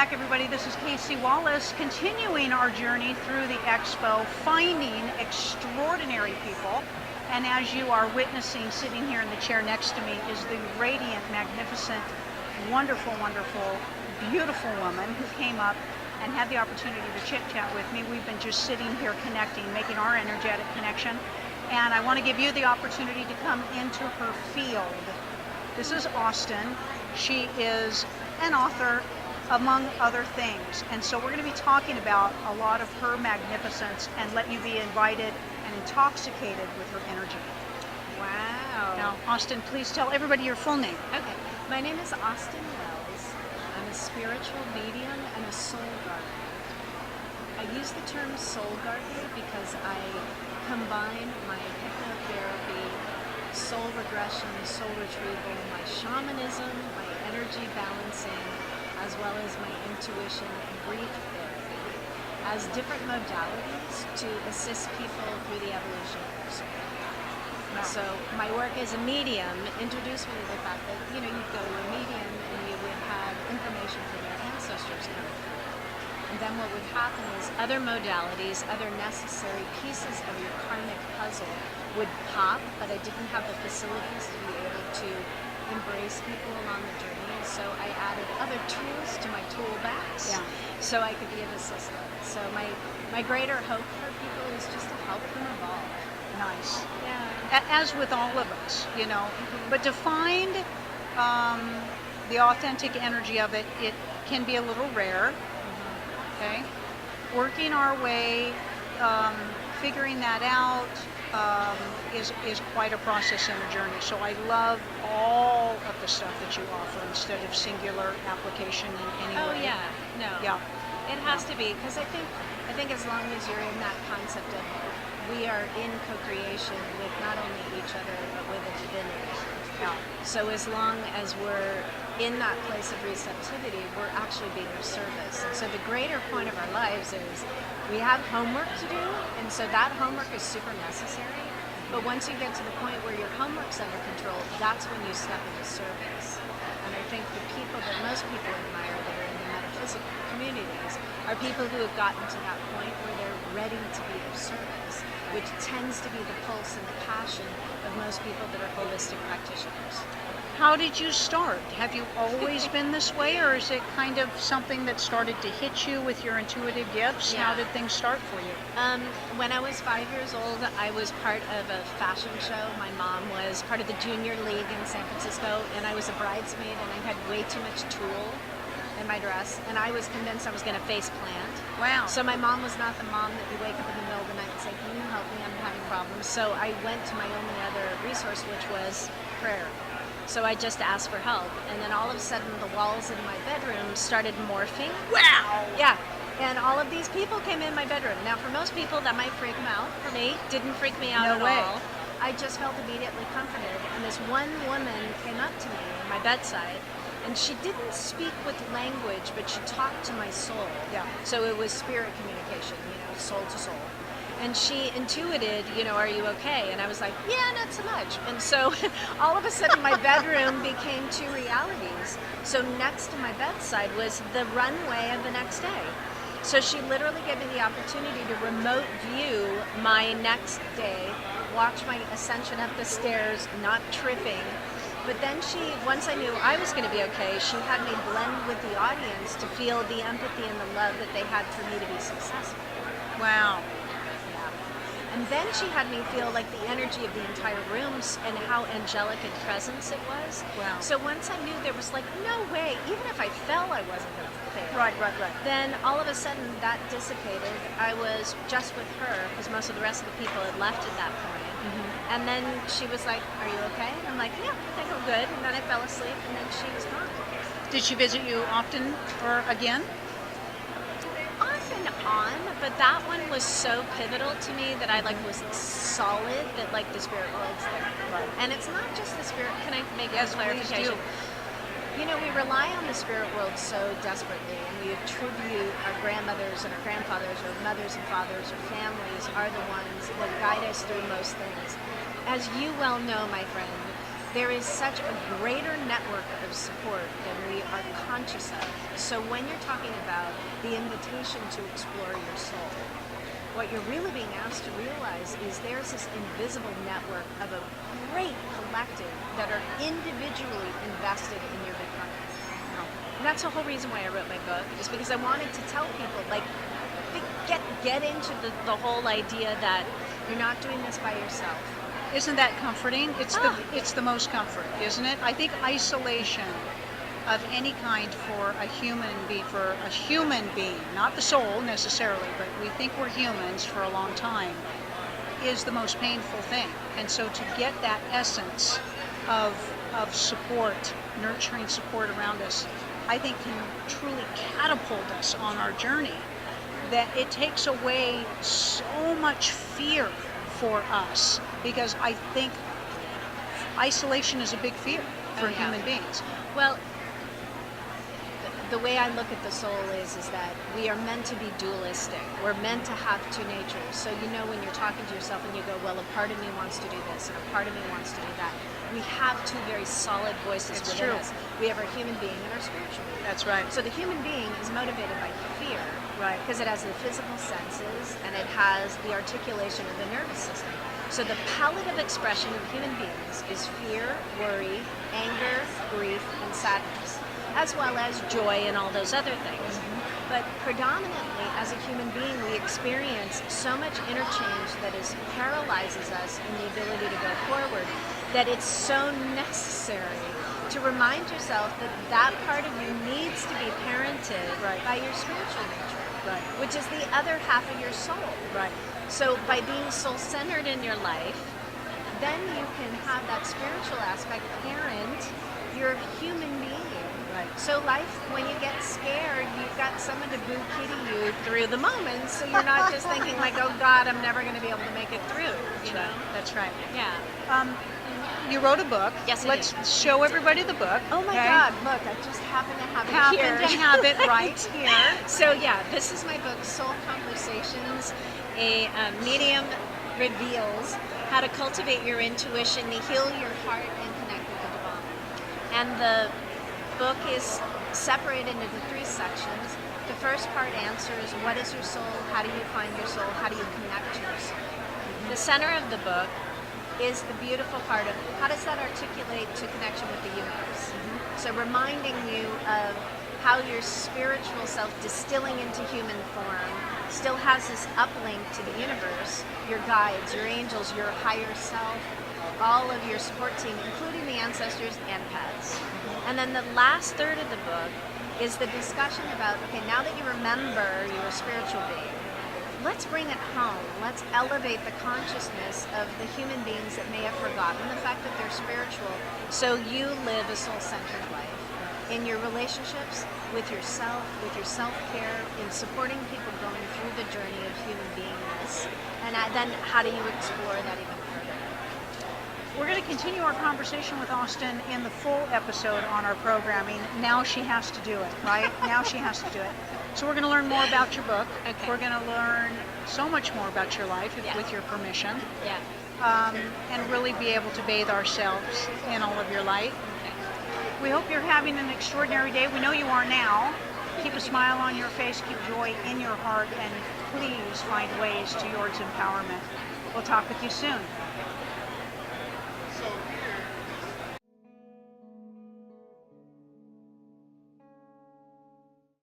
back, everybody. This is Kasey Wallace, continuing our journey through the expo, finding extraordinary people. And as you are witnessing, sitting here in the chair next to me is the radiant, magnificent, wonderful, wonderful, beautiful woman who came up and had the opportunity to chit-chat with me. We've been just sitting here connecting, making our energetic connection. And I want to give you the opportunity to come into her field. This is Austyn. She is an author, among other things. And so we're going to be talking about a lot of her magnificence and let you be invited and intoxicated with her energy. Wow. Now, Austyn, please tell everybody your full name. Okay. My name is Austyn Wells. I'm a spiritual medium and a soul gardener. I use the term soul gardener because I combine my hypnotherapy, soul regression, soul retrieval, my shamanism, my energy balancing, as well as my intuition and grief therapy as different modalities to assist people through the evolution of their soul. Wow. So my work as a medium introduced me to the fact that, you'd go to a medium and you would have information from your ancestors coming through. And then what would happen is other modalities, other necessary pieces of your karmic puzzle would pop, but I didn't have the facilities to be able to embrace people along the journey. So I added other tools to my tool bags so I could be of assistance. So my greater hope for people is just to help them evolve. Nice. Yeah. As with all of us, But to find the authentic energy of it, it can be a little rare. Okay. Working our way, figuring that out is quite a process and a journey. So I love all of the stuff that you offer instead of singular application in any way. Oh yeah, no. Yeah. It has to be, because I think as long as you're in that concept of we are in co-creation with not only each other but with a divinity. Yeah. So as long as we're in that place of receptivity, we're actually being of service. And so the greater point of our lives is we have homework to do, and so that homework is super necessary. But once you get to the point where your homework's under control, that's when you step into service. And I think the people that most people admire that are in the metaphysical communities are people who have gotten to that point where they're ready to be of service, which tends to be the pulse and the passion of most people that are holistic practitioners. How did you start? Have you always been this way, or is it kind of something that started to hit you with your intuitive gifts? Yeah. How did things start for you? When I was 5 years old, I was part of a fashion show. My mom was part of the junior league in San Francisco, and I was a bridesmaid, and I had way too much tulle in my dress, and I was convinced I was going to face plant. Wow. So my mom was not the mom that you wake up in the middle of the night and say, "Can you help me? I'm having problems." So I went to my only other resource, which was prayer. So I just asked for help, and then all of a sudden the walls in my bedroom started morphing. Wow! Yeah, and all of these people came in my bedroom. Now for most people that might freak them out. For me, didn't freak me out at all. I just felt immediately comforted, and this one woman came up to me at my bedside, and she didn't speak with language, but she talked to my soul. Yeah. So it was spirit communication, soul to soul. And she intuited, "Are you okay?" And I was like, "Yeah, not so much." And so all of a sudden my bedroom became two realities. So next to my bedside was the runway of the next day. So she literally gave me the opportunity to remote view my next day, watch my ascension up the stairs, not tripping. But then once I knew I was going to be okay, she had me blend with the audience to feel the empathy and the love that they had for me to be successful. Wow. And then she had me feel like the energy of the entire rooms and how angelic in presence it was. Wow. So once I knew there was no way, even if I fell, I wasn't going to fail. Right. Then all of a sudden that dissipated. I was just with her because most of the rest of the people had left at that point. Mm-hmm. And then she was like, "Are you okay?" And I'm like, "Yeah, I think I'm good." And then I fell asleep, and then she was gone. Did she visit you often or again? Off and on, but that one was so pivotal to me that I was solid that the spirit world's there. Right. And it's not just the spirit. Can I make Yes, a clarification? please do. We rely on the spirit world so desperately, and we attribute our grandmothers and our grandfathers or mothers and fathers or families are the ones that guide us through most things. As you well know, my friend, there is such a greater network of support than we are conscious of. So when you're talking about the invitation to explore your soul, what you're really being asked to realize is there's this invisible network of a great collective that are individually invested in your becoming. And that's the whole reason why I wrote my book, is because I wanted to tell people, like, get into the whole idea that you're not doing this by yourself. Isn't that comforting? It's the most comfort, isn't it? I think isolation of any kind for a human being, not the soul necessarily, but we think we're humans for a long time, is the most painful thing. And so to get that essence of support, nurturing support around us, I think can truly catapult us on our journey. That it takes away so much fear for us, because I think isolation is a big fear for human beings. Well, the way I look at the soul is that we are meant to be dualistic. We're meant to have two natures. So when you're talking to yourself and you go, well, a part of me wants to do this and a part of me wants to do that. We have two very solid voices within us. We have our human being and our spiritual being. That's right. So the human being is motivated by fear, right? Because it has the physical senses and it has the articulation of the nervous system. So the palette of expression of human beings is fear, worry, anger, grief, and sadness, as well as joy and all those other things. But predominantly, as a human being, we experience so much interchange that paralyzes us in the ability to go forward, that it's so necessary to remind yourself that that part of you needs to be parented by your spiritual nature, which is the other half of your soul. So by being soul-centered in your life, then you can have that spiritual aspect parent your human being. So life, when you get scared, you've got someone to boo kitty you through the moments, so you're not just thinking like, oh God, I'm never going to be able to make it through. That's right. Yeah. You wrote a book. Yes, I Let's did. show everybody the book. Oh my God, look, I just happen to have it here. To have it right here. So yeah, this is my book, Soul Conversations. A medium reveals how to cultivate your intuition, to heal your heart, and connect with the divine. And the book is separated into 3 sections. The first part answers, what is your soul? How do you find your soul? How do you connect to your soul? The center of the book is the beautiful part of how does that articulate to connection with the universe. So reminding you of how your spiritual self distilling into human form still has this uplink to the universe, your guides, your angels, your higher self, all of your support team, including the ancestors and pets. And then the last third of the book is the discussion about, okay, now that you remember you're a spiritual being, let's bring it home. Let's elevate the consciousness of the human beings that may have forgotten the fact that they're spiritual, so you live a soul-centered life in your relationships, with yourself, with your self-care, in supporting people going through the journey of human beingness. And then how do you explore that even further? We're going to continue our conversation with Austyn in the full episode on our programming. Now she has to do it, right? Now she has to do it. So we're going to learn more about your book. Okay. We're going to learn so much more about your life, with your permission. Yeah. And really be able to bathe ourselves in all of your light. Okay. We hope you're having an extraordinary day. We know you are now. Keep a smile on your face, keep joy in your heart, and please find ways towards empowerment. We'll talk with you soon.